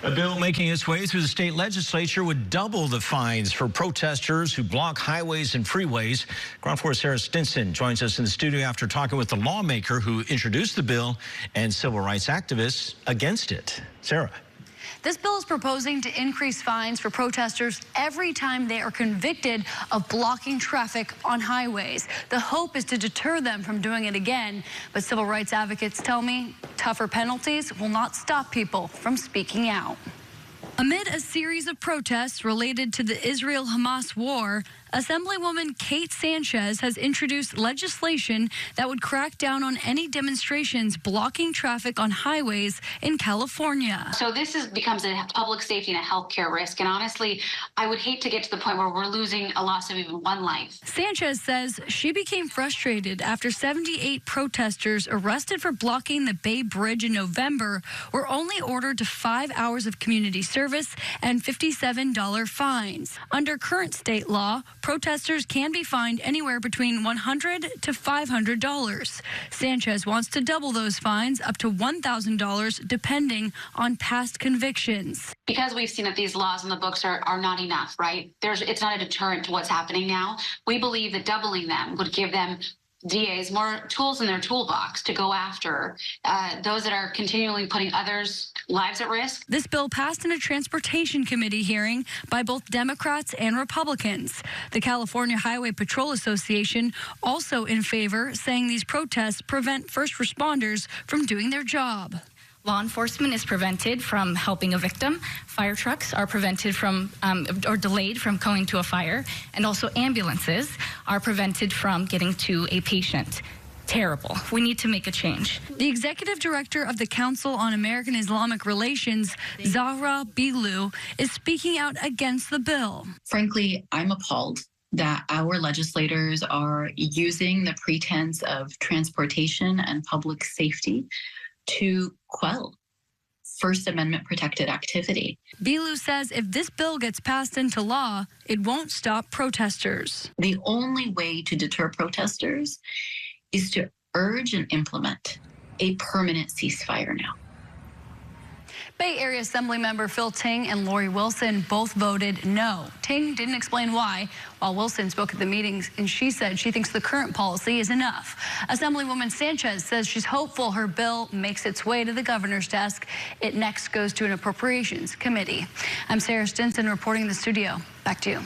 A bill making its way through the state legislature would double the fines for protesters who block highways and freeways. KRON 4's Sarah Stinson joins us in the studio after talking with the lawmaker who introduced the bill and civil rights activists against it. Sarah. This bill is proposing to increase fines for protesters every time they are convicted of blocking traffic on highways. The hope is to deter them from doing it again, but civil rights advocates tell me tougher penalties will not stop people from speaking out. Amid a series of protests related to the Israel-Hamas war, Assemblywoman Kate Sanchez has introduced legislation that would crack down on any demonstrations blocking traffic on highways in California. So this becomes a public safety and a healthcare risk. And honestly, I would hate to get to the point where we're losing a loss of even one life. Sanchez says she became frustrated after 78 protesters arrested for blocking the Bay Bridge in November were only ordered to 5 hours of community service and $57 fines. Under current state law, protesters can be fined anywhere between $100 to $500. Sanchez wants to double those fines up to $1,000 depending on past convictions. Because we've seen that these laws in the books are not enough, right? It's not a deterrent to what's happening now. We believe that doubling them would give them DAs more tools in their toolbox to go after those that are continually putting others' lives at risk. This bill passed in a transportation committee hearing by both Democrats and Republicans. The California Highway Patrol Association also in favor, saying these protests prevent first responders from doing their job. Law enforcement is prevented from helping a victim. Fire trucks are prevented from or delayed from going to a fire. And also ambulances are prevented from getting to a patient. Terrible. We need to make a change. The executive director of the Council on American Islamic Relations, Zahra Bilu, is speaking out against the bill. Frankly, I'm appalled that our legislators are using the pretense of transportation and public safety to quell First Amendment protected activity. Bilu says if this bill gets passed into law, it won't stop protesters. The only way to deter protesters is to urge and implement a permanent ceasefire now. Bay Area Assemblymember Phil Ting and Lori Wilson both voted no. Ting didn't explain why, while Wilson spoke at the meetings, and she said she thinks the current policy is enough. Assemblywoman Sanchez says she's hopeful her bill makes its way to the governor's desk. It next goes to an appropriations committee. I'm Sarah Stinson reporting in the studio. Back to you.